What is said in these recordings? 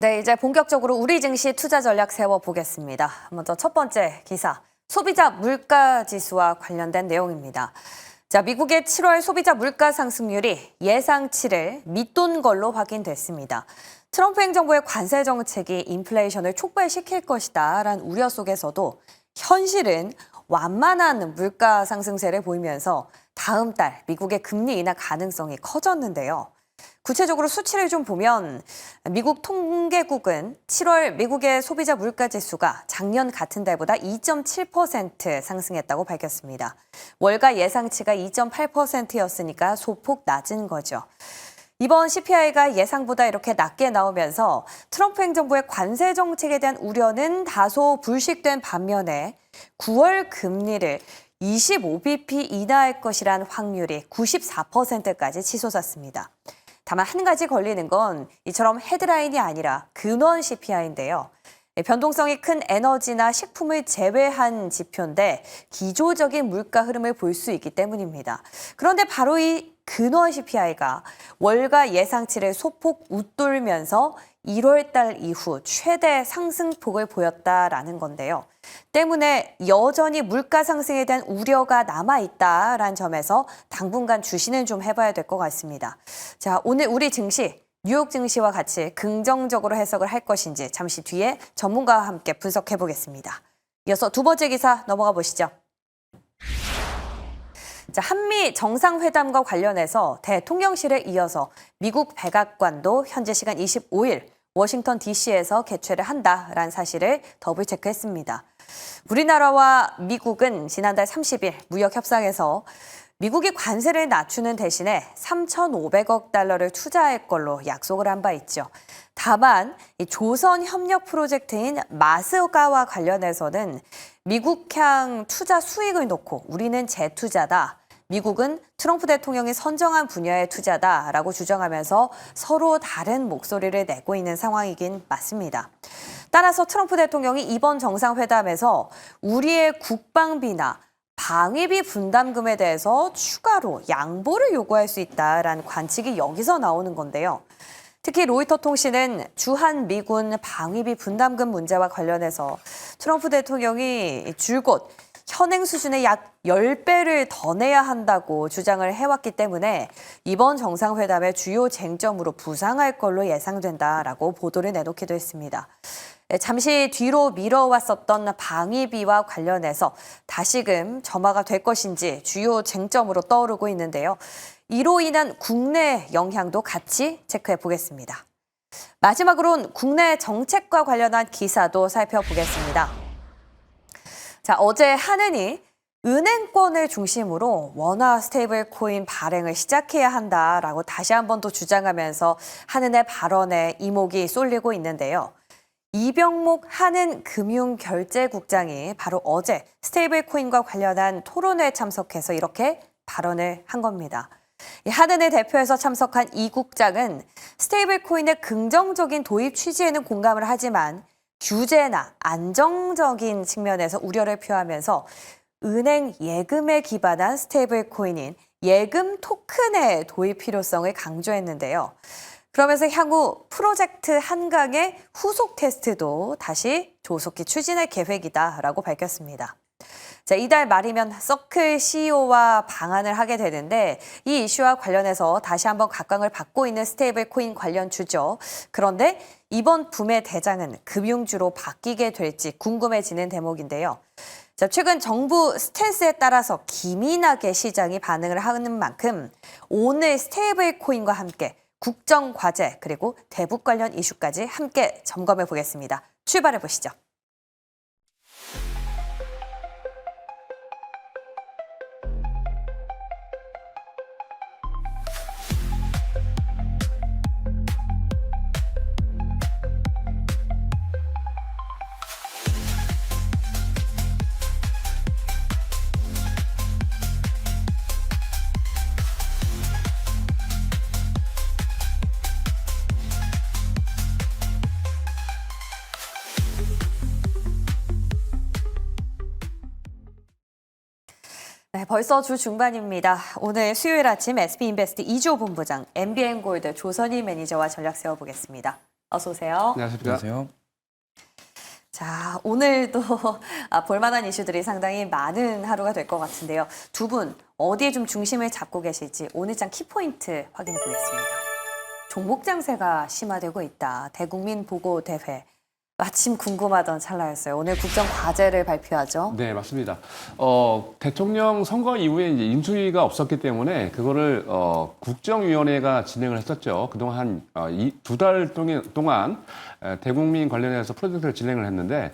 네, 이제 본격적으로 우리 증시 투자 전략 세워보겠습니다. 먼저 첫 번째 기사, 소비자 물가 지수와 관련된 내용입니다. 자, 미국의 7월 소비자 물가 상승률이 예상치를 밑돈 걸로 확인됐습니다. 트럼프 행정부의 관세 정책이 인플레이션을 촉발시킬 것이다라는 우려 속에서도 현실은 완만한 물가 상승세를 보이면서 다음 달 미국의 금리 인하 가능성이 커졌는데요. 구체적으로 수치를 좀 보면 미국 통계국은 7월 미국의 소비자 물가 지수가 작년 같은 달보다 2.7% 상승했다고 밝혔습니다. 월가 예상치가 2.8%였으니까 소폭 낮은 거죠. 이번 CPI가 예상보다 이렇게 낮게 나오면서 트럼프 행정부의 관세 정책에 대한 우려는 다소 불식된 반면에 9월 금리를 25bp 인하할 것이란 확률이 94%까지 치솟았습니다. 다만 한 가지 걸리는 건 이처럼 헤드라인이 아니라 근원 CPI인데요. 변동성이 큰 에너지나 식품을 제외한 지표인데 기조적인 물가 흐름을 볼 수 있기 때문입니다. 그런데 바로 이 근원 CPI가 월가 예상치를 소폭 웃돌면서 1월 달 이후 최대 상승폭을 보였다라는 건데요. 때문에 여전히 물가 상승에 대한 우려가 남아있다라는 점에서 당분간 주시는 좀 해봐야 될 것 같습니다. 자, 오늘 우리 증시, 뉴욕 증시와 같이 긍정적으로 해석을 할 것인지 잠시 뒤에 전문가와 함께 분석해 보겠습니다. 이어서 두 번째 기사 넘어가 보시죠. 자, 한미 정상회담과 관련해서 대통령실에 이어서 미국 백악관도 현재 시간 25일 워싱턴 DC에서 개최를 한다라는 사실을 더블 체크했습니다. 우리나라와 미국은 지난달 30일 무역 협상에서 미국이 관세를 낮추는 대신에 3,500억 달러를 투자할 걸로 약속을 한 바 있죠. 다만 이 조선 협력 프로젝트인 마스가와 관련해서는 미국향 투자 수익을 놓고 우리는 재투자다. 미국은 트럼프 대통령이 선정한 분야의 투자다라고 주장하면서 서로 다른 목소리를 내고 있는 상황이긴 맞습니다. 따라서 트럼프 대통령이 이번 정상회담에서 우리의 국방비나 방위비 분담금에 대해서 추가로 양보를 요구할 수 있다라는 관측이 여기서 나오는 건데요. 특히 로이터 통신은 주한 미군 방위비 분담금 문제와 관련해서 트럼프 대통령이 줄곧 현행 수준의 약 10배를 더 내야 한다고 주장을 해왔기 때문에 이번 정상회담의 주요 쟁점으로 부상할 걸로 예상된다라고 보도를 내놓기도 했습니다. 잠시 뒤로 미뤄왔었던 방위비와 관련해서 다시금 점화가 될 것인지 주요 쟁점으로 떠오르고 있는데요. 이로 인한 국내 영향도 같이 체크해 보겠습니다. 마지막으로는 국내 정책과 관련한 기사도 살펴보겠습니다. 자, 어제 한은이 은행권을 중심으로 원화 스테이블 코인 발행을 시작해야 한다라고 다시 한 번 더 주장하면서 한은의 발언에 이목이 쏠리고 있는데요. 이병목 한은금융결제국장이 바로 어제 스테이블 코인과 관련한 토론회에 참석해서 이렇게 발언을 한 겁니다. 한은을 대표해서 참석한 이 국장은 스테이블 코인의 긍정적인 도입 취지에는 공감을 하지만 규제나 안정적인 측면에서 우려를 표하면서 은행 예금에 기반한 스테이블 코인인 예금 토큰의 도입 필요성을 강조했는데요. 그러면서 향후 프로젝트 한강의 후속 테스트도 다시 조속히 추진할 계획이다라고 밝혔습니다. 자, 이달 말이면 서클 CEO와 방한을 하게 되는데 이 이슈와 관련해서 다시 한번 각광을 받고 있는 스테이블 코인 관련 주죠. 그런데 이번 붐의 대장은 금융주로 바뀌게 될지 궁금해지는 대목인데요. 자, 최근 정부 스탠스에 따라서 기민하게 시장이 반응을 하는 만큼 오늘 스테이블 코인과 함께 국정 과제 그리고 대북 관련 이슈까지 함께 점검해 보겠습니다. 출발해 보시죠. 네, 벌써 주 중반입니다. 오늘 수요일 아침 SB인베스트 이주호 본부장, MBN골드 조선희 매니저와 전략 세워보겠습니다. 어서 오세요. 안녕하십니까. 자, 오늘도 볼만한 이슈들이 상당히 많은 하루가 될 것 같은데요. 두 분 어디에 좀 중심을 잡고 계실지 오늘장 키포인트 확인해 보겠습니다. 종목 장세가 심화되고 있다. 대국민 보고 대회. 마침 궁금하던 찰나였어요. 오늘 국정 과제를 발표하죠. 네, 맞습니다. 대통령 선거 이후에 이제 인수위가 없었기 때문에 그거를 국정위원회가 진행을 했었죠. 그동안 한 두 달 동안 대국민 관련해서 프로젝트를 진행을 했는데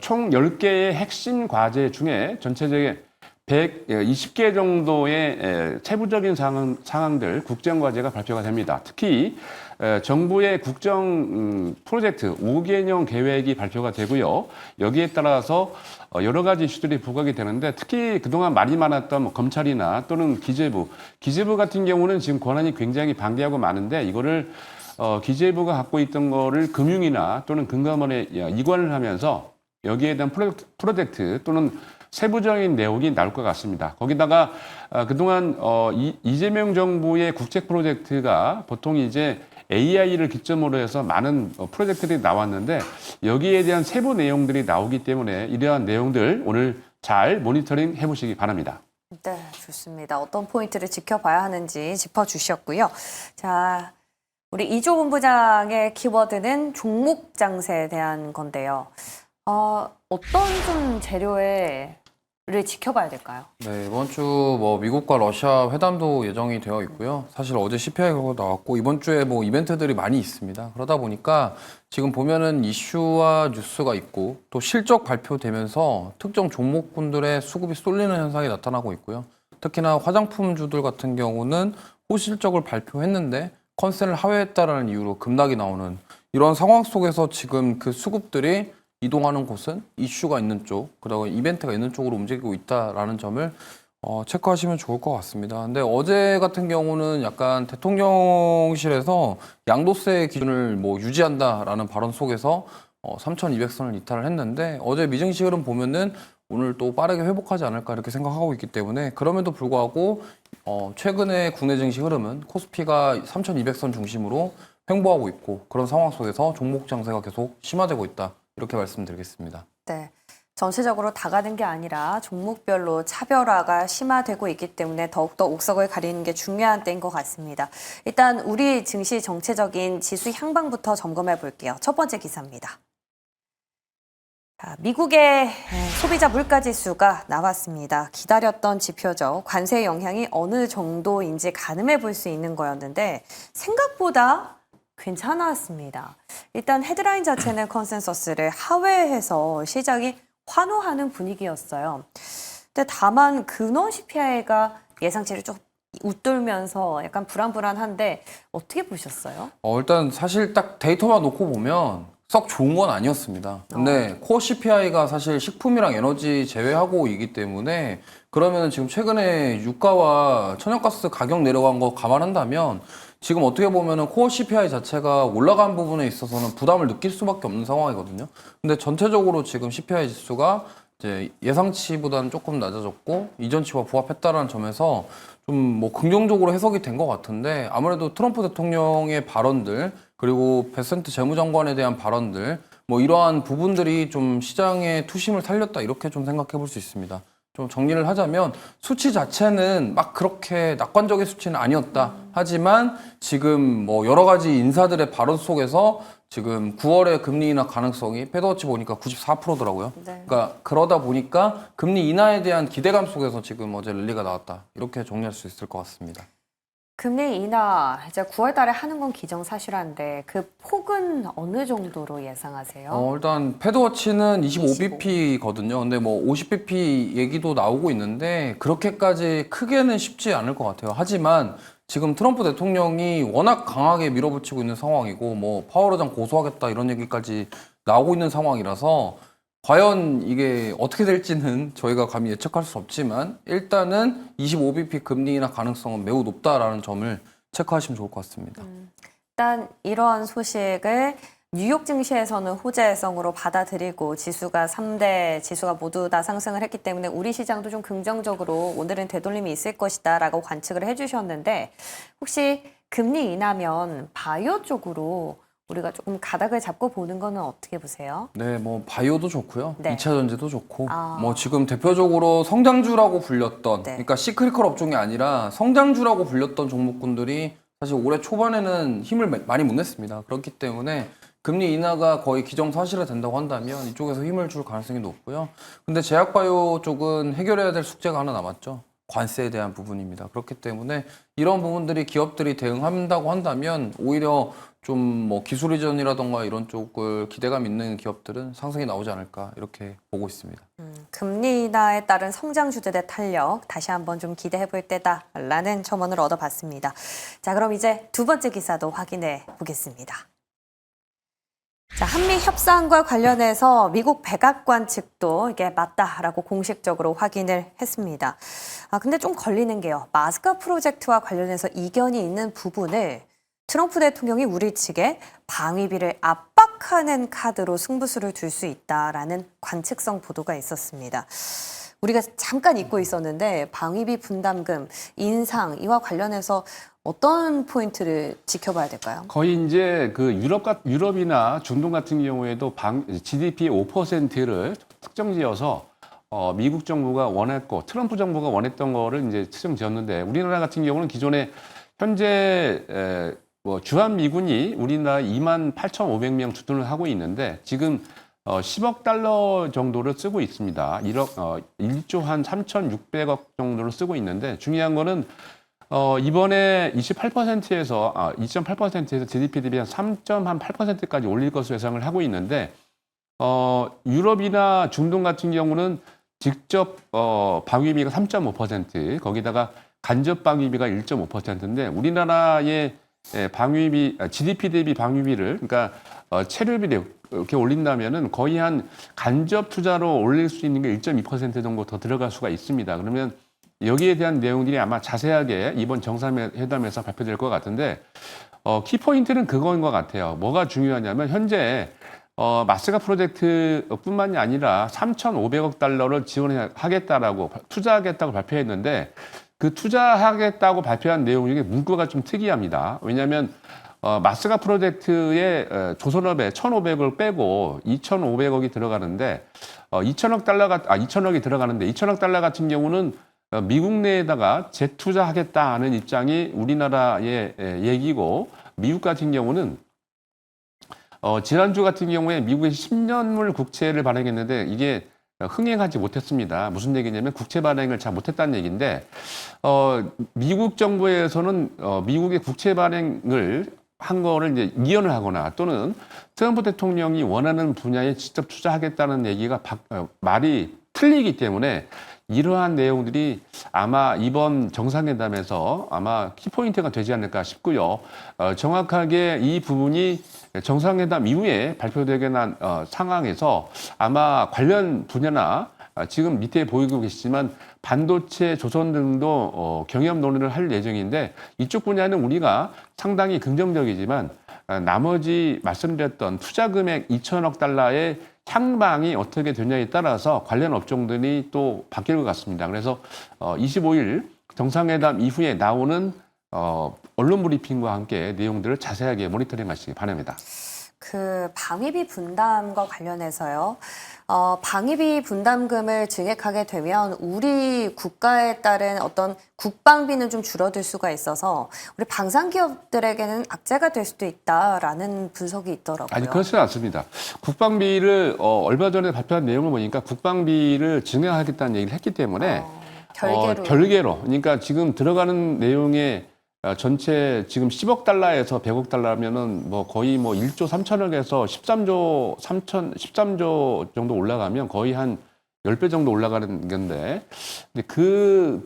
총 10개의 핵심 과제 중에 전체적인 120개 정도의 세부적인 상황들, 국정과제가 발표가 됩니다. 특히 정부의 국정 프로젝트 5개년 계획이 발표가 되고요. 여기에 따라서 여러 가지 이슈들이 부각이 되는데 특히 그동안 말이 많았던 뭐 검찰이나 또는 기재부 같은 경우는 지금 권한이 굉장히 방대하고 많은데 이거를 기재부가 갖고 있던 거를 금융이나 또는 금감원에 이관을 하면서 여기에 대한 프로젝트 또는 세부적인 내용이 나올 것 같습니다. 거기다가 그동안 이재명 정부의 국책 프로젝트가 보통 이제 AI를 기점으로 해서 많은 프로젝트들이 나왔는데 여기에 대한 세부 내용들이 나오기 때문에 이러한 내용들 오늘 잘 모니터링 해보시기 바랍니다. 네, 좋습니다. 어떤 포인트를 지켜봐야 하는지 짚어주셨고요. 자, 우리 이조 본부장의 키워드는 종목 장세에 대한 건데요. 어떤 좀 재료를 지켜봐야 될까요? 네, 이번 주 뭐 미국과 러시아 회담도 예정이 되어 있고요. 사실 어제 CPI가 나왔고 이번 주에 뭐 이벤트들이 많이 있습니다. 그러다 보니까 지금 보면은 이슈와 뉴스가 있고 또 실적 발표되면서 특정 종목군들의 수급이 쏠리는 현상이 나타나고 있고요. 특히나 화장품주들 같은 경우는 호실적을 발표했는데 컨센을 하회했다라는 이유로 급락이 나오는 이런 상황 속에서 지금 그 수급들이 이동하는 곳은 이슈가 있는 쪽, 그리고 이벤트가 있는 쪽으로 움직이고 있다라는 점을 체크하시면 좋을 것 같습니다. 근데 어제 같은 경우는 약간 대통령실에서 양도세 기준을 뭐 유지한다라는 발언 속에서 3,200선을 이탈을 했는데 어제 미증시 흐름 보면은 오늘 또 빠르게 회복하지 않을까 이렇게 생각하고 있기 때문에 그럼에도 불구하고 최근에 국내 증시 흐름은 코스피가 3,200선 중심으로 횡보하고 있고 그런 상황 속에서 종목 장세가 계속 심화되고 있다. 이렇게 말씀드리겠습니다. 네, 전체적으로 다 가는 게 아니라 종목별로 차별화가 심화되고 있기 때문에 더욱더 옥석을 가리는 게 중요한 때인 것 같습니다. 일단 우리 증시 정체적인 지수 향방부터 점검해 볼게요. 첫 번째 기사입니다. 미국의 소비자 물가지수가 나왔습니다. 기다렸던 지표죠. 관세 영향이 어느 정도인지 가늠해 볼 수 있는 거였는데 생각보다 괜찮았습니다. 일단 헤드라인 자체는 컨센서스를 하회해서 시장이 환호하는 분위기였어요. 근데 다만 근원 CPI가 예상치를 좀 웃돌면서 약간 불안불안한데 어떻게 보셨어요? 일단 사실 딱 데이터만 놓고 보면 썩 좋은 건 아니었습니다. 근데 코어 CPI가 사실 식품이랑 에너지 제외하고 이기 때문에 그러면 지금 최근에 유가와 천연가스 가격 내려간 거 감안한다면 지금 어떻게 보면은 코어 CPI 자체가 올라간 부분에 있어서는 부담을 느낄 수밖에 없는 상황이거든요. 근데 전체적으로 지금 CPI 지수가 이제 예상치보다는 조금 낮아졌고 이전치와 부합했다라는 점에서 좀 뭐 긍정적으로 해석이 된 것 같은데 아무래도 트럼프 대통령의 발언들 그리고 베센트 재무장관에 대한 발언들 뭐 이러한 부분들이 좀 시장의 투심을 살렸다 이렇게 좀 생각해 볼 수 있습니다. 좀 정리를 하자면 수치 자체는 막 그렇게 낙관적인 수치는 아니었다. 하지만 지금 뭐 여러 가지 인사들의 발언 속에서 지금 9월에 금리 인하 가능성이 패드워치 보니까 94%더라고요. 네. 그러니까 그러다 보니까 금리 인하에 대한 기대감 속에서 지금 어제 랠리가 나왔다. 이렇게 정리할 수 있을 것 같습니다. 금리 인하 이제 9월 달에 하는 건 기정사실한데 그 폭은 어느 정도로 예상하세요? 일단 패드워치는 25bp거든요. 근데 뭐 50bp 얘기도 나오고 있는데 그렇게까지 크게는 쉽지 않을 것 같아요. 하지만 지금 트럼프 대통령이 워낙 강하게 밀어붙이고 있는 상황이고 뭐 파월의장 고소하겠다 이런 얘기까지 나오고 있는 상황이라서 과연 이게 어떻게 될지는 저희가 감히 예측할 수 없지만 일단은 25bp 금리 인하 가능성은 매우 높다라는 점을 체크하시면 좋을 것 같습니다. 일단 이러한 소식을 뉴욕 증시에서는 호재성으로 받아들이고 지수가 3대 지수가 모두 다 상승을 했기 때문에 우리 시장도 좀 긍정적으로 오늘은 되돌림이 있을 것이다 라고 관측을 해주셨는데 혹시 금리 인하면 바이오 쪽으로 우리가 조금 가닥을 잡고 보는 거는 어떻게 보세요? 네, 뭐 바이오도 좋고요. 네. 2차 전지도 좋고. 아. 뭐 지금 대표적으로 성장주라고 불렸던 네. 그러니까 시크릿컬 업종이 아니라 성장주라고 불렸던 종목군들이 사실 올해 초반에는 힘을 많이 못 냈습니다. 그렇기 때문에 금리 인하가 거의 기정사실화 된다고 한다면 이쪽에서 힘을 줄 가능성이 높고요. 근데 제약바이오 쪽은 해결해야 될 숙제가 하나 남았죠. 관세에 대한 부분입니다. 그렇기 때문에 이런 부분들이 기업들이 대응한다고 한다면 오히려 좀 뭐 기술 이전이라던가 이런 쪽을 기대감 있는 기업들은 상승이 나오지 않을까 이렇게 보고 있습니다. 금리 인하에 따른 성장주들의 탄력 다시 한번 좀 기대해 볼 때다라는 첨언을 얻어봤습니다. 자, 그럼 이제 두 번째 기사도 확인해 보겠습니다. 자, 한미 협상과 관련해서 미국 백악관 측도 이게 맞다라고 공식적으로 확인을 했습니다. 근데 좀 걸리는 게요. 마스크 프로젝트와 관련해서 이견이 있는 부분을 트럼프 대통령이 우리 측에 방위비를 압박하는 카드로 승부수를 둘 수 있다라는 관측성 보도가 있었습니다. 우리가 잠깐 잊고 있었는데 방위비 분담금 인상 이와 관련해서 어떤 포인트를 지켜봐야 될까요? 거의 이제 그 유럽이나 중동 같은 경우에도 GDP 5%를 특정지어서 미국 정부가 원했고 트럼프 정부가 원했던 거를 이제 측정지었는데 우리나라 같은 경우는 기존에 현재 주한 미군이 우리나라 28,500명 주둔을 하고 있는데 지금 10억 달러 정도를 쓰고 있습니다. 1조 한 3,600억 정도를 쓰고 있는데 중요한 거는 이번에 28%에서 2.8%에서 GDP 대비 한 3.8%까지 올릴 것으로 예상을 하고 있는데 유럽이나 중동 같은 경우는 직접 방위비가 3.5% 거기다가 간접 방위비가 1.5%인데 우리나라의 방위비 GDP 대비 방위비를 그러니까 체류비를 이렇게 올린다면은 거의 한 간접 투자로 올릴 수 있는 게 1.2% 정도 더 들어갈 수가 있습니다. 그러면 여기에 대한 내용들이 아마 자세하게 이번 정상회담에서 발표될 것 같은데 키포인트는 그거인 것 같아요. 뭐가 중요하냐면 현재 마스가 프로젝트뿐만이 아니라 3,500억 달러를 지원하겠다라고 투자하겠다고 발표했는데 그 투자하겠다고 발표한 내용 중에 문구가 좀 특이합니다. 왜냐하면 마스가 프로젝트에 조선업에 1,500억을 빼고 2,500억이 들어가는데 2,000억이 들어가는데 2,000억 달러 같은 경우는 미국 내에다가 재투자하겠다는 입장이 우리나라의 얘기고 미국 같은 경우는 지난주 같은 경우에 미국의 10년물 국채를 발행했는데 이게 흥행하지 못했습니다. 무슨 얘기냐면 국채 발행을 잘 못했다는 얘기인데 미국 정부에서는 미국의 국채 발행을 한 거를 이제 이연을 하거나 또는 트럼프 대통령이 원하는 분야에 직접 투자하겠다는 얘기가 말이 틀리기 때문에 이러한 내용들이 아마 이번 정상회담에서 아마 키포인트가 되지 않을까 싶고요. 정확하게 이 부분이 정상회담 이후에 발표되게 난 상황에서 아마 관련 분야나 지금 밑에 보이고 계시지만 반도체, 조선 등도 경협 논의를 할 예정인데 이쪽 분야는 우리가 상당히 긍정적이지만 나머지 말씀드렸던 투자 금액 2천억 달러의 향방이 어떻게 되냐에 따라서 관련 업종들이 또 바뀔 것 같습니다. 그래서 25일 정상회담 이후에 나오는 언론 브리핑과 함께 내용들을 자세하게 모니터링 하시기 바랍니다. 그 방위비 분담과 관련해서요. 방위비 분담금을 증액하게 되면 우리 국가에 따른 어떤 국방비는 좀 줄어들 수가 있어서 우리 방산기업들에게는 악재가 될 수도 있다라는 분석이 있더라고요. 아니 그렇지는 않습니다. 국방비를 얼마 전에 발표한 내용을 보니까 국방비를 증액하겠다는 얘기를 했기 때문에 별개로 그러니까 지금 들어가는 내용에 전체 지금 10억 달러에서 100억 달러면은 뭐 거의 뭐 1조 3천억에서 13조 정도 올라가면 거의 한 10배 정도 올라가는 건데 근데 그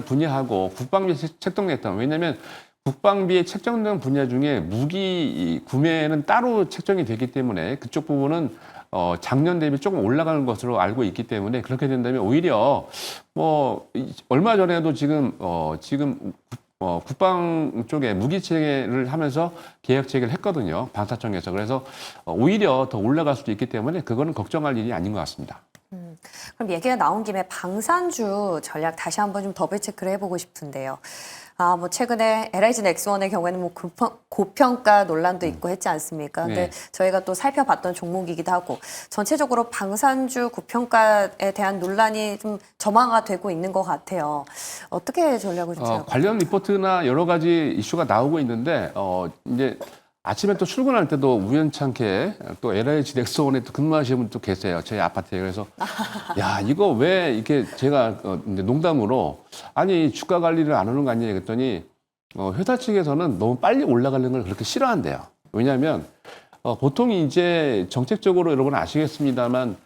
분야하고 국방비 책정됐다. 왜냐면 국방비에 책정된 분야 중에 무기 구매는 따로 책정이 되기 때문에 그쪽 부분은 작년 대비 조금 올라가는 것으로 알고 있기 때문에 그렇게 된다면 오히려 뭐 얼마 전에도 지금 국방 쪽에 무기 체계를 하면서 계약 체계를 했거든요. 방사청에서. 그래서 오히려 더 올라갈 수도 있기 때문에 그거는 걱정할 일이 아닌 것 같습니다. 그럼 얘기가 나온 김에 방산주 전략 다시 한번 좀 더블 체크를 해보고 싶은데요. 뭐 최근에 LIG 넥스원의 경우에는 뭐 고평가 논란도 있고 했지 않습니까? 근데 네. 저희가 또 살펴봤던 종목이기도 하고 전체적으로 방산주 고평가에 대한 논란이 좀 점화가 되고 있는 것 같아요. 어떻게 전략을 좀 세워볼까요? 관련 리포트나 여러 가지 이슈가 나오고 있는데 이제 아침에 또 출근할 때도 우연찮게 또 LIG 넥스원에 또 근무하시는 분 또 계세요. 저희 아파트에. 그래서 야 이거 왜 이렇게 제가 이제 농담으로 아니 주가 관리를 안 하는 거 아니냐 그랬더니 회사 측에서는 너무 빨리 올라가는 걸 그렇게 싫어한대요. 왜냐하면 보통 이제 정책적으로 여러분 아시겠습니다만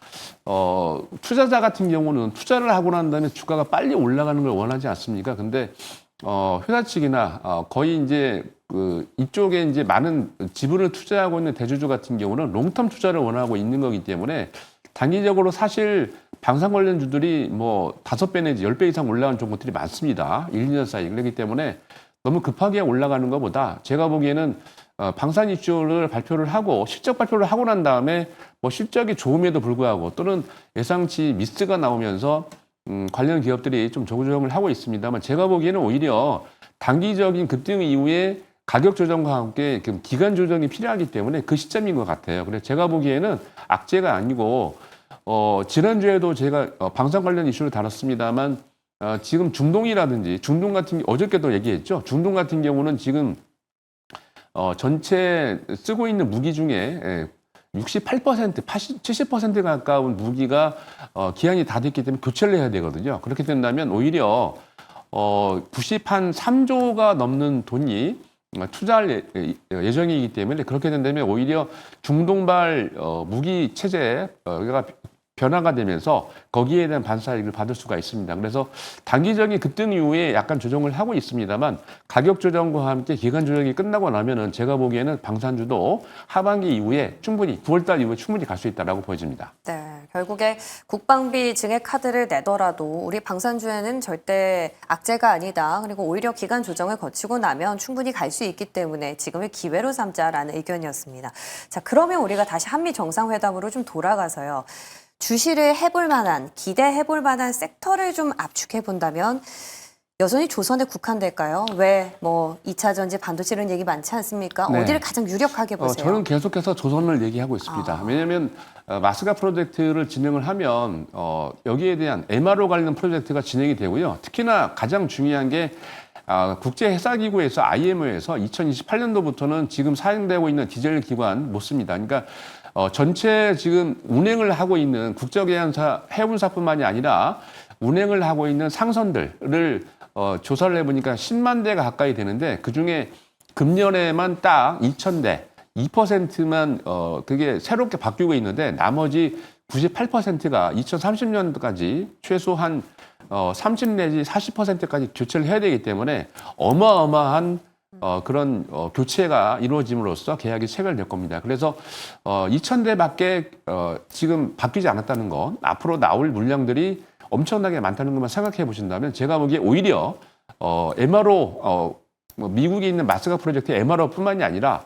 투자자 같은 경우는 투자를 하고 난 다음에 주가가 빨리 올라가는 걸 원하지 않습니까? 근데 회사 측이나 거의 이제 이쪽에 이제 많은 지분을 투자하고 있는 대주주 같은 경우는 롱텀 투자를 원하고 있는 거기 때문에 단기적으로 사실 방산 관련주들이 뭐 5배 내지 10배 이상 올라간 종목들이 많습니다. 1, 2년 사이. 그렇기 때문에 너무 급하게 올라가는 것보다 제가 보기에는 방산 이슈를 발표를 하고 실적 발표를 하고 난 다음에 뭐 실적이 좋음에도 불구하고 또는 예상치 미스가 나오면서 관련 기업들이 좀 조정을 하고 있습니다만 제가 보기에는 오히려 단기적인 급등 이후에 가격 조정과 함께 기간 조정이 필요하기 때문에 그 시점인 것 같아요. 그래서 제가 보기에는 악재가 아니고 지난주에도 제가 방산 관련 이슈를 다뤘습니다만 지금 중동이라든지 중동 같은 어저께도 얘기했죠. 중동 같은 경우는 지금 전체 쓰고 있는 무기 중에 68%, 80, 70% 가까운 무기가 기한이 다 됐기 때문에 교체를 해야 되거든요. 그렇게 된다면 오히려 93조가 넘는 돈이 투자할 예정이기 때문에 그렇게 된다면 오히려 중동발 무기 체제가 변화가 되면서 거기에 대한 반사이익을 받을 수가 있습니다. 그래서 단기적인 급등 이후에 약간 조정을 하고 있습니다만 가격 조정과 함께 기간 조정이 끝나고 나면은 제가 보기에는 방산주도 하반기 이후에 충분히 9월달 이후에 충분히 갈 수 있다라고 보여집니다. 네, 결국에 국방비 증액 카드를 내더라도 우리 방산주에는 절대 악재가 아니다. 그리고 오히려 기간 조정을 거치고 나면 충분히 갈 수 있기 때문에 지금을 기회로 삼자라는 의견이었습니다. 자, 그러면 우리가 다시 한미 정상회담으로 좀 돌아가서요. 주시를 해볼 만한, 기대해볼 만한 섹터를 좀 압축해 본다면 여전히 조선에 국한될까요? 왜 뭐 2차 전지 반도체 이런 얘기 많지 않습니까? 네. 어디를 가장 유력하게 보세요? 저는 계속해서 조선을 얘기하고 있습니다. 왜냐하면 마스가 프로젝트를 진행을 하면 여기에 대한 MRO 관련 프로젝트가 진행이 되고요. 특히나 가장 중요한 게 국제해사기구에서 IMO에서 2028년도부터는 지금 사용되고 있는 디젤 기관 못 씁니다. 그러니까 전체 지금 운행을 하고 있는 국적해양사 해운사뿐만이 아니라 운행을 하고 있는 상선들을 조사를 해보니까 10만 대가 가까이 되는데 그중에 금년에만 딱 2,000대, 2%만 그게 새롭게 바뀌고 있는데 나머지 98%가 2030년도까지 최소한 30 내지 40%까지 교체를 해야 되기 때문에 어마어마한 그런 교체가 이루어짐으로써 계약이 체결될 겁니다. 그래서 2,000대밖에 지금 바뀌지 않았다는 건 앞으로 나올 물량들이 엄청나게 많다는 것만 생각해 보신다면 제가 보기에 오히려 MRO 미국에 있는 마스가 프로젝트 MRO뿐만이 아니라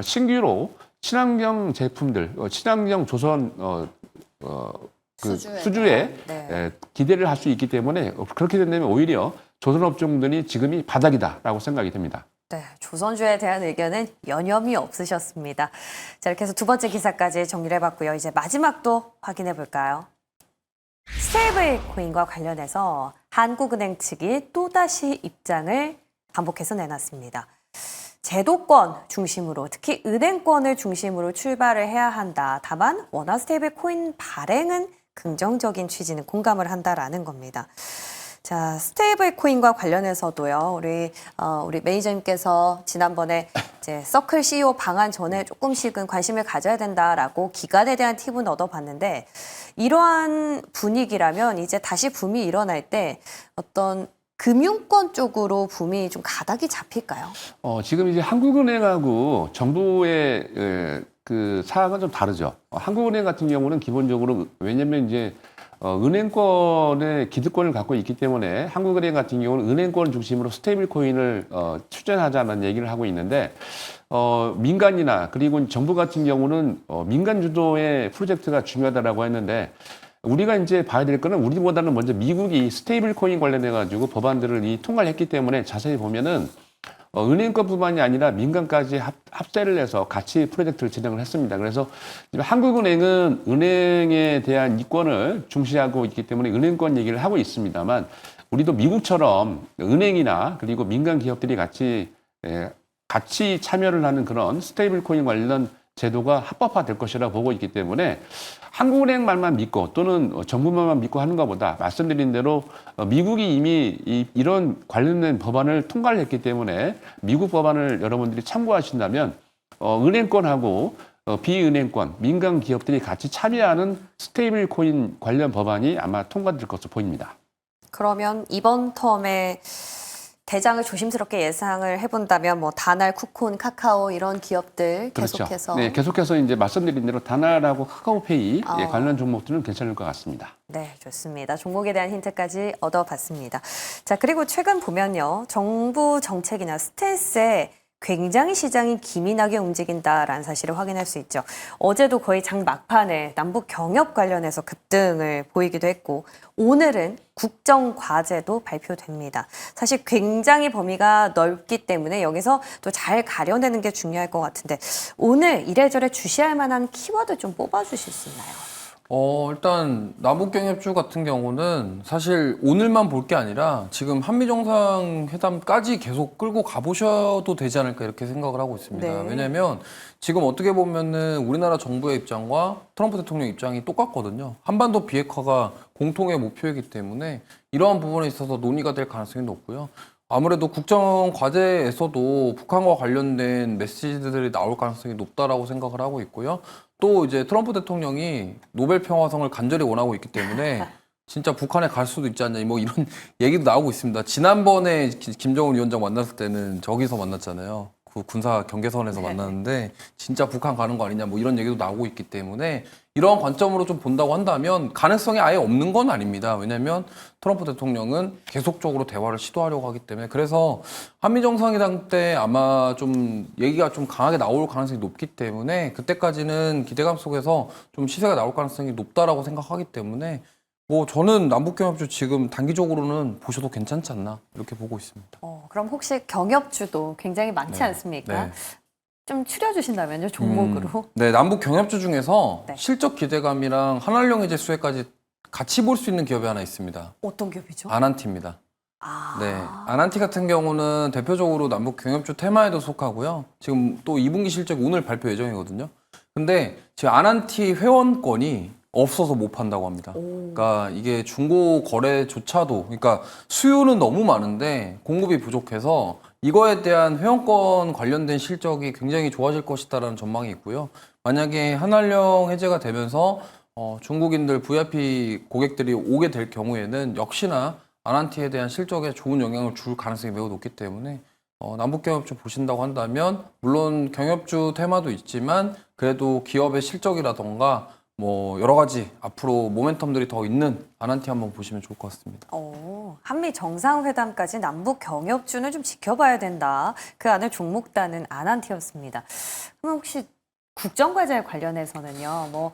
신규로 친환경 제품들, 친환경 조선 수주에 네. 기대를 할 수 있기 때문에 그렇게 된다면 오히려 조선업종들이 지금이 바닥이다라고 생각이 됩니다. 네, 조선주에 대한 의견은 여념이 없으셨습니다. 자, 이렇게 해서 두 번째 기사까지 정리를 해봤고요. 이제 마지막도 확인해 볼까요? 스테이블 코인과 관련해서 한국은행 측이 또다시 입장을 반복해서 내놨습니다. 제도권 중심으로, 특히 은행권을 중심으로 출발을 해야 한다. 다만 원화 스테이블 코인 발행은 긍정적인 취지는 공감을 한다라는 겁니다. 자, 스테이블 코인과 관련해서도요. 우리 매니저님께서 지난번에 이제 서클 CEO 방한 전에 조금씩은 관심을 가져야 된다라고 기간에 대한 팁은 얻어봤는데 이러한 분위기라면 이제 다시 붐이 일어날 때 어떤 금융권 쪽으로 붐이 좀 가닥이 잡힐까요? 지금 이제 한국은행하고 정부의 그 사항은 좀 다르죠. 한국은행 같은 경우는 기본적으로 왜냐면 이제 은행권의 기득권을 갖고 있기 때문에 한국은행 같은 경우는 은행권 중심으로 스테이블 코인을 추진하자는 얘기를 하고 있는데 민간이나 그리고 정부 같은 경우는 민간 주도의 프로젝트가 중요하다라고 했는데 우리가 이제 봐야 될 거는 우리보다는 먼저 미국이 스테이블 코인 관련해 가지고 법안들을 통과를 했기 때문에 자세히 보면은 은행권뿐만이 아니라 민간까지 합세를 해서 같이 프로젝트를 진행을 했습니다. 그래서 지금 한국은행은 은행에 대한 이권을 중시하고 있기 때문에 은행권 얘기를 하고 있습니다만 우리도 미국처럼 은행이나 그리고 민간 기업들이 같이 참여를 하는 그런 스테이블 코인 관련 제도가 합법화될 것이라고 보고 있기 때문에 한국은행 말만 믿고 또는 정부 말만 믿고 하는 것보다 말씀드린 대로 미국이 이미 이런 관련된 법안을 통과를 했기 때문에 미국 법안을 여러분들이 참고하신다면 은행권하고 비은행권, 민간 기업들이 같이 참여하는 스테이블 코인 관련 법안이 아마 통과될 것으로 보입니다. 그러면 이번 텀에 대장을 조심스럽게 예상을 해본다면 뭐 다날, 쿠폰, 카카오 이런 기업들 계속해서 그렇죠. 네, 계속해서 이제 말씀드린 대로 다날하고 카카오페이 어. 관련 종목들은 괜찮을 것 같습니다. 네, 좋습니다. 종목에 대한 힌트까지 얻어봤습니다. 자, 그리고 최근 보면요. 정부 정책이나 스탠스에 굉장히 시장이 기민하게 움직인다라는 사실을 확인할 수 있죠. 어제도 거의 장 막판에 남북 경협 관련해서 급등을 보이기도 했고 오늘은 국정과제도 발표됩니다. 사실 굉장히 범위가 넓기 때문에 여기서 또 잘 가려내는 게 중요할 것 같은데 오늘 이래저래 주시할 만한 키워드 좀 뽑아주실 수 있나요? 일단 남북경협주 같은 경우는 사실 오늘만 볼 게 아니라 지금 한미정상회담까지 계속 끌고 가보셔도 되지 않을까 이렇게 생각을 하고 있습니다. 네. 왜냐하면 지금 어떻게 보면은 우리나라 정부의 입장과 트럼프 대통령 입장이 똑같거든요. 한반도 비핵화가 공통의 목표이기 때문에 이러한 부분에 있어서 논의가 될 가능성이 높고요. 아무래도 국정과제에서도 북한과 관련된 메시지들이 나올 가능성이 높다라고 생각을 하고 있고요. 또 이제 트럼프 대통령이 노벨 평화상을 간절히 원하고 있기 때문에 진짜 북한에 갈 수도 있지 않냐 뭐 이런 얘기도 나오고 있습니다. 지난번에 김정은 위원장 만났을 때는 저기서 만났잖아요. 그 군사 경계선에서 만났는데 진짜 북한 가는 거 아니냐 뭐 이런 얘기도 나오고 있기 때문에 이러한 관점으로 좀 본다고 한다면 가능성이 아예 없는 건 아닙니다. 왜냐하면 트럼프 대통령은 계속적으로 대화를 시도하려고 하기 때문에 그래서 한미 정상회담 때 아마 좀 얘기가 좀 강하게 나올 가능성이 높기 때문에 그때까지는 기대감 속에서 좀 시세가 나올 가능성이 높다라고 생각하기 때문에 뭐 저는 남북경협주 지금 단기적으로는 보셔도 괜찮지 않나 이렇게 보고 있습니다. 그럼 혹시 경협주도 굉장히 많지 않습니까? 네. 좀 추려주신다면요, 종목으로. 네, 남북 경협주 중에서 네. 실적 기대감이랑 한알령 해제 수혜까지 같이 볼 수 있는 기업이 하나 있습니다. 어떤 기업이죠? 아난티입니다. 아, 네, 아난티 같은 경우는 대표적으로 남북 경협주 테마에도 속하고요. 지금 또 2분기 실적 오늘 발표 예정이거든요. 근데 지금 아난티 회원권이 없어서 못 판다고 합니다. 그러니까 이게 중고 거래조차도 그러니까 수요는 너무 많은데 공급이 부족해서 이거에 대한 회원권 관련된 실적이 굉장히 좋아질 것이다라는 전망이 있고요. 만약에 한알령 해제가 되면서 중국인들 VIP 고객들이 오게 될 경우에는 역시나 아난티에 대한 실적에 좋은 영향을 줄 가능성이 매우 높기 때문에 남북 경협주 보신다고 한다면 물론 경협주 테마도 있지만 그래도 기업의 실적이라던가 뭐 여러 가지 앞으로 모멘텀들이 더 있는 아난티 한번 보시면 좋을 것 같습니다. 한미 정상회담까지 남북 경협주는 좀 지켜봐야 된다. 그 안에 종목단은 아난티였습니다. 그럼 혹시 국정과제 관련해서는요,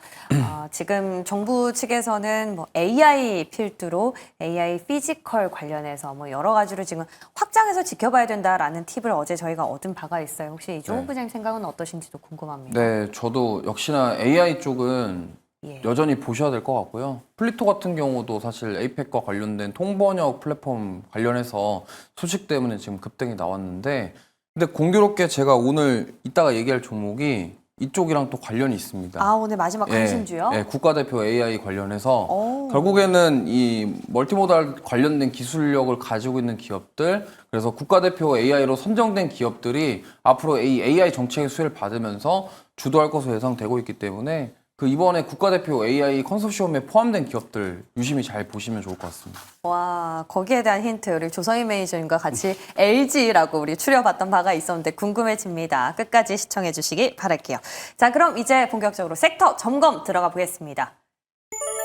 지금 정부 측에서는 AI 필두로 AI 피지컬 관련해서 여러 가지로 지금 확장해서 지켜봐야 된다라는 팁을 어제 저희가 얻은 바가 있어요. 혹시 이종훈 부장님 생각은 어떠신지도 궁금합니다. 네, 저도 역시나 AI 쪽은 여전히 보셔야 될 것 같고요. 플리토 같은 경우도 사실 에이펙과 관련된 통번역 플랫폼 관련해서 소식 때문에 지금 급등이 나왔는데 근데 공교롭게 제가 오늘 이따가 얘기할 종목이 이쪽이랑 또 관련이 있습니다. 오늘 마지막 관심주요? 네, 국가대표 AI 관련해서 결국에는 이 멀티모달 관련된 기술력을 가지고 있는 기업들 그래서 국가대표 AI로 선정된 기업들이 앞으로 AI 정책의 수혜를 받으면서 주도할 것으로 예상되고 있기 때문에 그 이번에 국가대표 AI 컨소시엄에 포함된 기업들 유심히 잘 보시면 좋을 것 같습니다. 와, 거기에 대한 힌트 우리 조성희 매니저님과 같이 LG라고 우리 추려봤던 바가 있었는데 궁금해집니다. 끝까지 시청해 주시기 바랄게요. 자, 그럼 이제 본격적으로 섹터 점검 들어가 보겠습니다.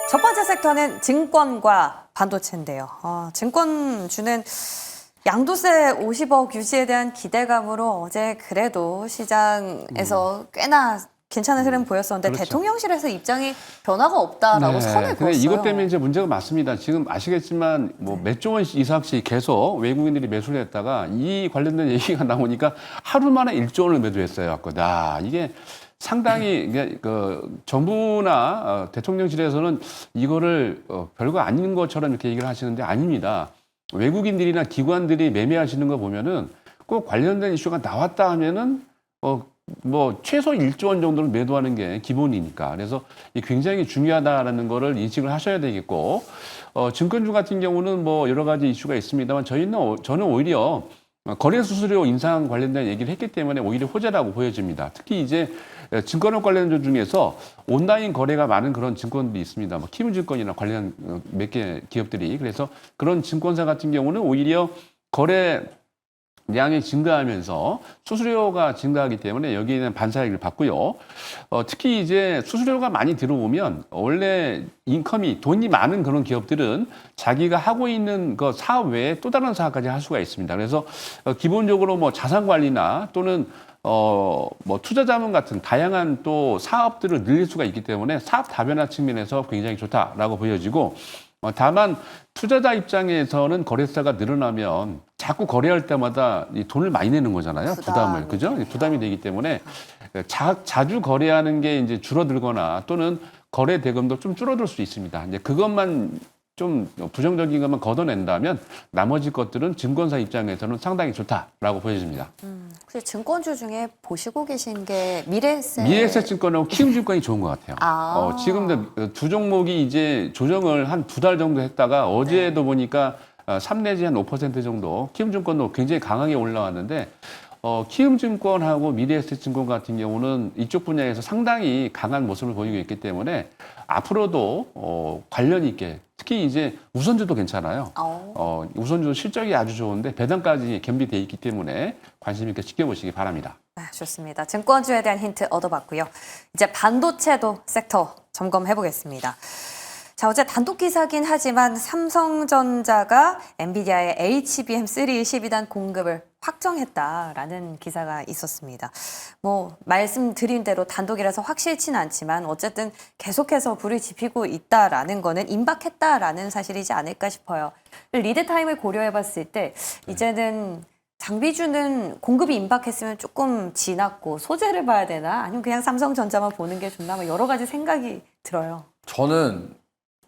첫 번째 섹터는 증권과 반도체인데요. 증권주는 양도세 50억 유지에 대한 기대감으로 어제 그래도 시장에서 꽤나 괜찮은 흐름 보였었는데 그렇죠. 대통령실에서 입장이 변화가 없다라고 선을 근데 그었어요. 이것 때문에 이제 문제가 많습니다. 지금 아시겠지만 뭐 몇 조 원 이상씩 계속 외국인들이 매수를 했다가 이 관련된 얘기가 나오니까 하루 만에 1조 원을 매도했어요. 아까 이게 상당히 이게 그 정부나 대통령실에서는 이거를 별거 아닌 것처럼 이렇게 얘기를 하시는데 아닙니다. 외국인들이나 기관들이 매매하시는 거 보면은 꼭 관련된 이슈가 나왔다 하면은 뭐 최소 1조 원 정도는 매도하는 게 기본이니까. 그래서 이게 굉장히 중요하다라는 거를 인식을 하셔야 되겠고, 증권주 같은 경우는 뭐 여러 가지 이슈가 있습니다만 저는 오히려 거래 수수료 인상 관련된 얘기를 했기 때문에 오히려 호재라고 보여집니다. 특히 이제 증권업 관련주 중에서 온라인 거래가 많은 그런 증권들이 있습니다. 뭐 키움증권이나 관련 몇 개 기업들이. 그래서 그런 증권사 같은 경우는 오히려 거래 량이 증가하면서 수수료가 증가하기 때문에 여기에는 반사익을 받고요. 특히 이제 수수료가 많이 들어오면 원래 인컴이 돈이 많은 그런 기업들은 자기가 하고 있는 그 사업 외에 또 다른 사업까지 할 수가 있습니다. 그래서 기본적으로 뭐 자산 관리나 또는 뭐 투자자문 같은 다양한 또 사업들을 늘릴 수가 있기 때문에 사업 다변화 측면에서 굉장히 좋다라고 보여지고, 다만 투자자 입장에서는 거래사가 늘어나면 자꾸 거래할 때마다 이 돈을 많이 내는 거잖아요. 부담을. 그죠? 부담이 되기 때문에 자주 거래하는 게 이제 줄어들거나 또는 거래 대금도 좀 줄어들 수 있습니다. 이제 그것만 좀 부정적인 것만 걷어낸다면 나머지 것들은 증권사 입장에서는 상당히 좋다라고 보여집니다. 혹시 증권주 중에 보시고 계신 게 미래에셋? 미래에셋증권하고 키움증권이 좋은 것 같아요. 지금 두 종목이 이제 조정을 한 2달 정도 했다가 어제도 보니까 3 내지 한 5% 정도 키움증권도 굉장히 강하게 올라왔는데, 키움증권하고 미래에셋증권 같은 경우는 이쪽 분야에서 상당히 강한 모습을 보이고 있기 때문에 앞으로도 관련 있게, 특히 이제 우선주도 괜찮아요. 우선주도 실적이 아주 좋은데 배당까지 겸비돼 있기 때문에 관심 있게 지켜보시기 바랍니다. 네, 좋습니다. 증권주에 대한 힌트 얻어봤고요. 이제 반도체도 섹터 점검해 보겠습니다. 자, 어제 단독 기사긴 하지만 삼성전자가 엔비디아의 HBM3 12단 공급을 확정했다라는 기사가 있었습니다. 뭐 말씀드린 대로 단독이라서 확실치는 않지만 어쨌든 계속해서 불이 지피고 있다라는 거는 임박했다라는 사실이지 않을까 싶어요. 리드 타임을 고려해 봤을 때 이제는 장비주는 공급이 임박했으면 조금 지났고 소재를 봐야 되나? 아니면 그냥 삼성전자만 보는 게 좋나? 뭐 여러 가지 생각이 들어요. 저는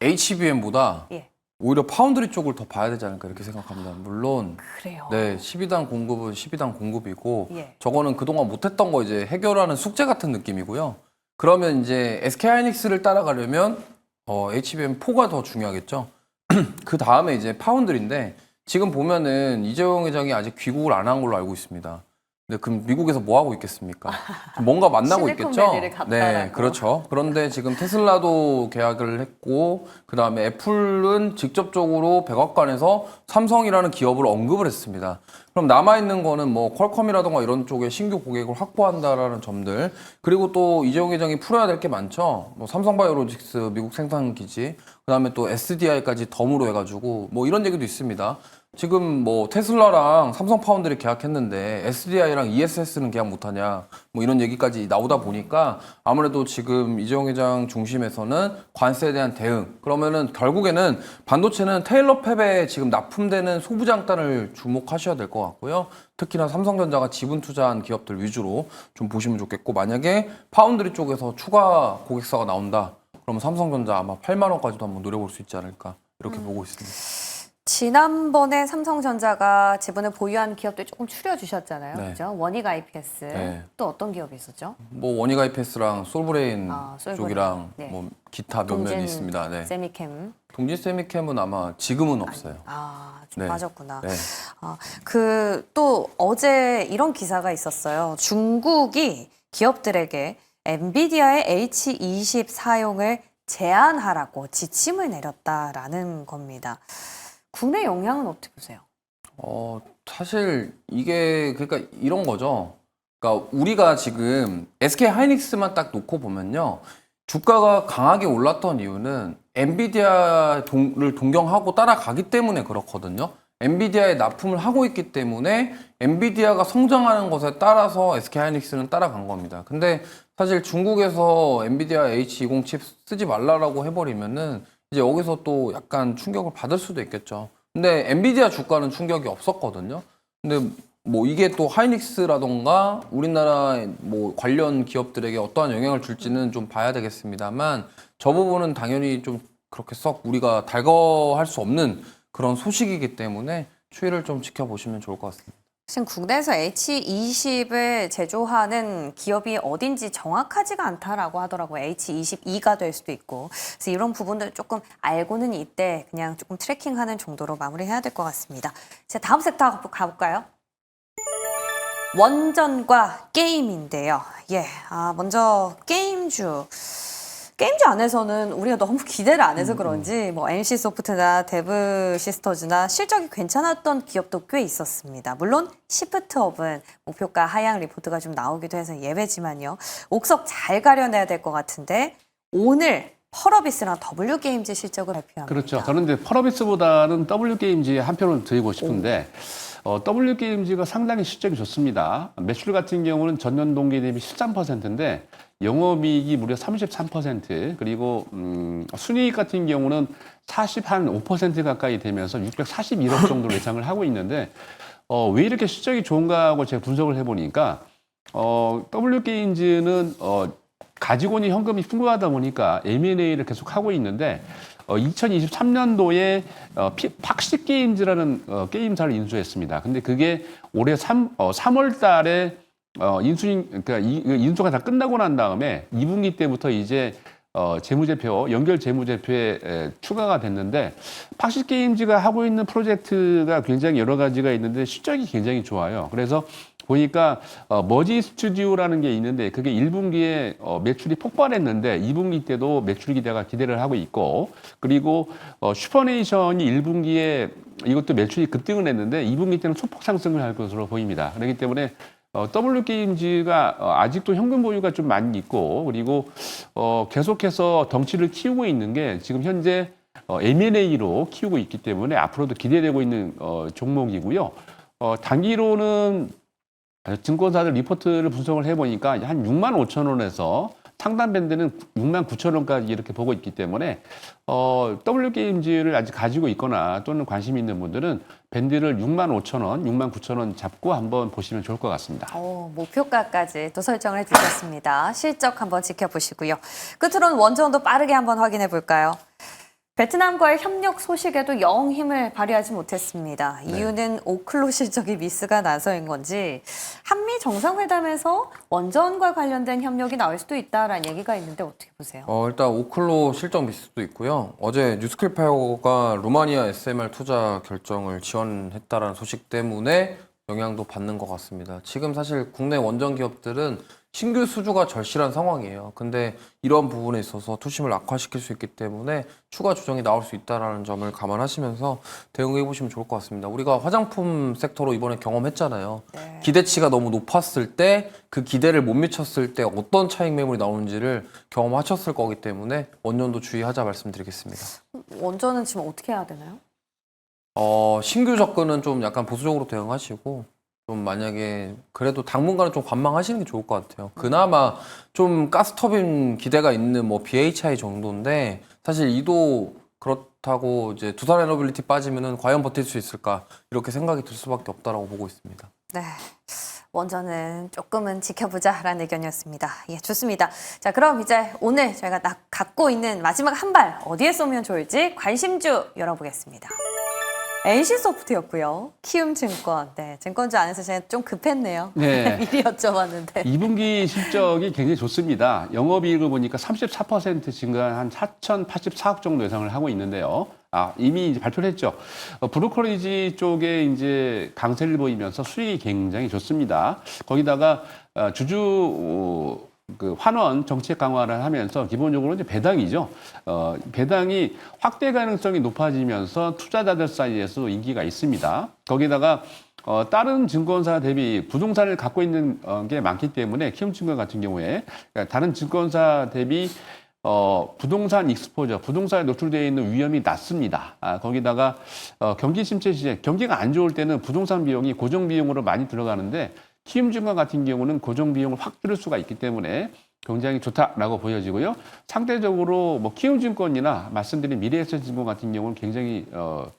HBM보다 예. 오히려 파운드리 쪽을 더 봐야 되지 않을까 이렇게 생각합니다. 물론 그래요. 네, 12단 공급은 12단 공급이고 예. 저거는 그동안 못했던 거 이제 해결하는 숙제 같은 느낌이고요. 그러면 이제 SK하이닉스를 따라가려면 HBM4가 더 중요하겠죠. 그 다음에 이제 파운드리인데 지금 보면은 이재용 회장이 아직 귀국을 안 한 걸로 알고 있습니다. 근데 그럼 미국에서 뭐 하고 있겠습니까? 뭔가 만나고 있겠죠? 실리콘밸리를 갔다라고. 네, 그렇죠. 그런데 지금 테슬라도 계약을 했고 그다음에 애플은 직접적으로 백악관에서 삼성이라는 기업을 언급을 했습니다. 그럼 남아있는 거는 뭐 퀄컴이라던가 이런 쪽에 신규 고객을 확보한다라는 점들, 그리고 또 이재용 회장이 풀어야 될 게 많죠. 뭐 삼성바이오로직스 미국 생산 기지, 그다음에 또 SDI까지 덤으로 해가지고 뭐 이런 얘기도 있습니다. 지금 뭐 테슬라랑 삼성 파운드리 계약했는데 SDI랑 ESS는 계약 못하냐 뭐 이런 얘기까지 나오다 보니까 아무래도 지금 이재용 회장 중심에서는 관세에 대한 대응, 그러면은 결국에는 반도체는 테일러 팹에 지금 납품되는 소부장단을 주목하셔야 될 것 같고요. 특히나 삼성전자가 지분 투자한 기업들 위주로 좀 보시면 좋겠고, 만약에 파운드리 쪽에서 추가 고객사가 나온다 그러면 삼성전자 아마 8만 원까지도 한번 노려볼 수 있지 않을까 이렇게 보고 있습니다. 지난번에 삼성전자가 지분을 보유한 기업들 조금 추려주셨잖아요. 네. 그죠? 원익 IPS. 네. 또 어떤 기업이 있었죠? 뭐 원익 IPS랑 솔브레인 솔브레인. 쪽이랑 네. 뭐 기타 몇몇 있습니다. 네. 세미캠. 동진 세미캠은 아마 지금은 없어요. 좀 네. 빠졌구나. 네. 또 어제 이런 기사가 있었어요. 중국이 기업들에게 엔비디아의 H20 사용을 제한하라고 지침을 내렸다라는 겁니다. 국내 영향은 어떻게 보세요? 사실 이게 그러니까 이런 거죠. 그러니까 우리가 지금 SK 하이닉스만 딱 놓고 보면요. 주가가 강하게 올랐던 이유는 엔비디아를 동경하고 따라가기 때문에 그렇거든요. 엔비디아에 납품을 하고 있기 때문에 엔비디아가 성장하는 것에 따라서 SK 하이닉스는 따라간 겁니다. 근데 사실 중국에서 엔비디아 H20 칩 쓰지 말라라고 해버리면은 이제 여기서 또 약간 충격을 받을 수도 있겠죠. 근데 엔비디아 주가는 충격이 없었거든요. 근데 뭐 이게 또 하이닉스라던가 우리나라 뭐 관련 기업들에게 어떠한 영향을 줄지는 좀 봐야 되겠습니다만 저 부분은 당연히 좀 그렇게 썩 우리가 달거할 수 없는 그런 소식이기 때문에 추이를 좀 지켜보시면 좋을 것 같습니다. 지금 국내에서 H20을 제조하는 기업이 어딘지 정확하지가 않다라고 하더라고요. H22가 될 수도 있고. 그래서 이런 부분들 조금 알고는 있대 그냥 조금 트래킹하는 정도로 마무리해야 될 것 같습니다. 자, 다음 섹터 가볼까요? 원전과 게임인데요. 먼저 게임주 안에서는 우리가 너무 기대를 안 해서 그런지 뭐 NC소프트나 데브시스터즈나 실적이 괜찮았던 기업도 꽤 있었습니다. 물론 시프트업은 목표가 하향 리포트가 좀 나오기도 해서 예외지만요. 옥석 잘 가려내야 될 것 같은데 오늘 펄어비스랑 W게임즈 실적을 발표합니다. 그렇죠. 저는 근데 펄어비스보다는 W게임즈에 한 표를 드리고 싶은데 W게임즈가 상당히 실적이 좋습니다. 매출 같은 경우는 전년 동기 대비 13%인데 영업이익이 무려 33%, 그리고 순이익 같은 경우는 45% 가까이 되면서 641억 정도로 예상을 하고 있는데 왜 이렇게 실적이 좋은가 하고 제가 분석을 해보니까 W게임즈는 가지고 있는 현금이 풍부하다 보니까 M&A를 계속 하고 있는데 2023년도에 팍시게임즈라는 게임사를 인수했습니다. 근데 그게 올해 3월 달에 그러니까 인수가 다 끝나고 난 다음에 2분기 때부터 이제 재무제표, 연결 재무제표에 추가가 됐는데 팍시게임즈가 하고 있는 프로젝트가 굉장히 여러 가지가 있는데 실적이 굉장히 좋아요. 그래서 보니까 머지 스튜디오라는 게 있는데 그게 1분기에 매출이 폭발했는데 2분기 때도 매출 기대를 하고 있고, 그리고 슈퍼네이션이 1분기에 이것도 매출이 급등을 했는데 2분기 때는 소폭 상승을 할 것으로 보입니다. 그렇기 때문에 W게임즈가 아직도 현금 보유가 좀 많이 있고, 그리고 계속해서 덩치를 키우고 있는 게 지금 현재 M&A로 키우고 있기 때문에 앞으로도 기대되고 있는 종목이고요. 단기로는 증권사들 리포트를 분석을 해보니까 한 6만 5천 원에서 상단 밴드는 6만 9천 원까지 이렇게 보고 있기 때문에 W게임즈를 아직 가지고 있거나 또는 관심 있는 분들은 밴드를 6만 5천 원, 6만 9천 원 잡고 한번 보시면 좋을 것 같습니다. 목표가까지 또 설정을 해주셨습니다. 실적 한번 지켜보시고요. 끝으로는 원전도 빠르게 한번 확인해 볼까요? 베트남과의 협력 소식에도 영 힘을 발휘하지 못했습니다. 이유는 오클로 실적이 미스가 나서인 건지 한미 정상회담에서 원전과 관련된 협력이 나올 수도 있다라는 얘기가 있는데 어떻게 보세요? 일단 오클로 실적 미스도 있고요. 어제 뉴스킬파이어가 루마니아 SMR 투자 결정을 지원했다라는 소식 때문에 영향도 받는 것 같습니다. 지금 사실 국내 원전 기업들은 신규 수주가 절실한 상황이에요. 근데 이런 부분에 있어서 투심을 악화시킬 수 있기 때문에 추가 조정이 나올 수 있다는 점을 감안하시면서 대응해 보시면 좋을 것 같습니다. 우리가 화장품 섹터로 이번에 경험했잖아요. 네. 기대치가 너무 높았을 때 그 기대를 못 미쳤을 때 어떤 차익 매물이 나오는지를 경험하셨을 거기 때문에 원전도 주의하자 말씀드리겠습니다. 원전은 지금 어떻게 해야 되나요? 신규 접근은 좀 약간 보수적으로 대응하시고 좀 만약에 그래도 당분간은 좀 관망하시는 게 좋을 것 같아요. 그나마 좀 가스터빈 기대가 있는 뭐 BHI 정도인데 사실 이도 그렇다고 이제 두산에너빌리티 빠지면은 과연 버틸 수 있을까 이렇게 생각이 들 수밖에 없다라고 보고 있습니다. 네. 원전은 조금은 지켜보자라는 의견이었습니다. 좋습니다. 자, 그럼 이제 오늘 저희가 갖고 있는 마지막 한 발 어디에 쏘면 좋을지 관심주 열어보겠습니다. NC소프트였고요. 키움증권. 네, 증권주 안에서 제가 좀 급했네요. 네. 미리 여쭤봤는데. 2분기 실적이 굉장히 좋습니다. 영업이익을 보니까 34% 증가한 한 4,084억 정도 예상을 하고 있는데요. 이미 이제 발표를 했죠. 브로커리지 쪽에 이제 강세를 보이면서 수익이 굉장히 좋습니다. 거기다가 주주 환원 정책 강화를 하면서 기본적으로 이제 배당이죠. 배당이 확대 가능성이 높아지면서 투자자들 사이에서 인기가 있습니다. 거기다가 다른 증권사 대비 부동산을 갖고 있는 게 많기 때문에 키움증권 같은 경우에 그러니까 다른 증권사 대비 부동산 익스포저, 부동산에 노출되어 있는 위험이 낮습니다. 거기다가 경기 침체 시에 경기가 안 좋을 때는 부동산 비용이 고정 비용으로 많이 들어가는데 키움증권 같은 경우는 고정 비용을 확 줄일 수가 있기 때문에 굉장히 좋다라고 보여지고요. 상대적으로 뭐 키움증권이나 말씀드린 미래에셋증권 같은 경우는 굉장히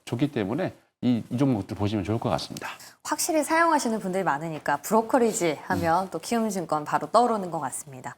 좋기 때문에 이 종목들 보시면 좋을 것 같습니다. 확실히 사용하시는 분들이 많으니까 브로커리지 하면 또 키움증권 바로 떠오르는 것 같습니다.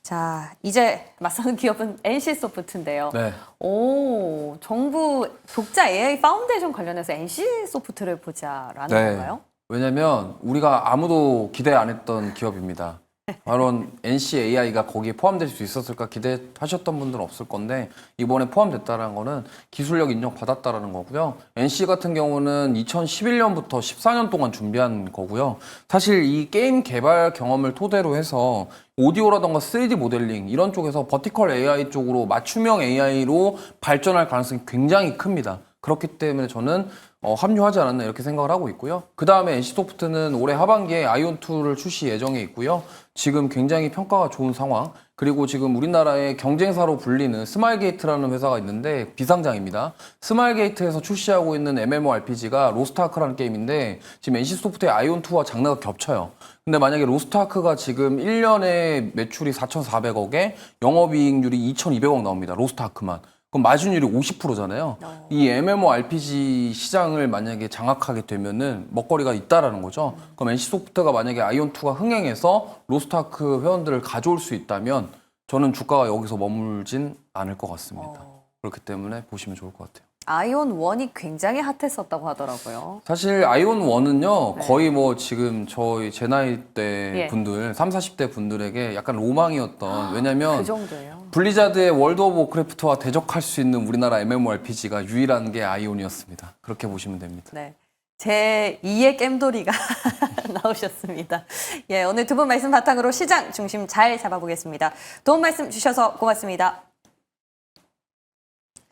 자, 이제 맞서는 기업은 NC소프트인데요. 네. 오, 정부 독자 AI 파운데이션 관련해서 NC소프트를 보자라는 건가요? 왜냐면 우리가 아무도 기대 안 했던 기업입니다. 바로 NCAI가 거기에 포함될 수 있었을까 기대하셨던 분들은 없을 건데 이번에 포함됐다는 거는 기술력 인정받았다라는 거고요. NC 같은 경우는 2011년부터 14년 동안 준비한 거고요. 사실 이 게임 개발 경험을 토대로 해서 오디오라던가 3D 모델링 이런 쪽에서 버티컬 AI 쪽으로 맞춤형 AI로 발전할 가능성이 굉장히 큽니다. 그렇기 때문에 저는 합류하지 않았나 이렇게 생각을 하고 있고요. 그 다음에 NC소프트는 올해 하반기에 아이온2를 출시 예정에 있고요. 지금 굉장히 평가가 좋은 상황. 그리고 지금 우리나라의 경쟁사로 불리는 스마일게이트라는 회사가 있는데 비상장입니다. 스마일게이트에서 출시하고 있는 MMORPG가 로스트아크라는 게임인데 지금 NC소프트의 아이온2와 장르가 겹쳐요. 근데 만약에 로스트아크가 지금 1년에 매출이 4,400억에 영업이익률이 2,200억 나옵니다. 로스트아크만. 그럼 마진율이 50%잖아요. 이 MMORPG 시장을 만약에 장악하게 되면은 먹거리가 있다라는 거죠. 그럼 NC소프트가 만약에 아이온2가 흥행해서 로스트아크 회원들을 가져올 수 있다면 저는 주가가 여기서 머물진 않을 것 같습니다. 그렇기 때문에 보시면 좋을 것 같아요. 아이온1이 굉장히 핫했었다고 하더라고요. 사실 아이온1은요, 거의 뭐 지금 제 나이 대 예. 분들, 30, 40대 분들에게 약간 로망이었던, 왜냐면 그 정도예요. 블리자드의 월드 오브 워크래프트와 대적할 수 있는 우리나라 MMORPG가 유일한 게 아이온이었습니다. 그렇게 보시면 됩니다. 네. 제 2의 겜돌이가 나오셨습니다. 예, 오늘 두 분 말씀 바탕으로 시장 중심 잘 잡아보겠습니다. 도움 말씀 주셔서 고맙습니다.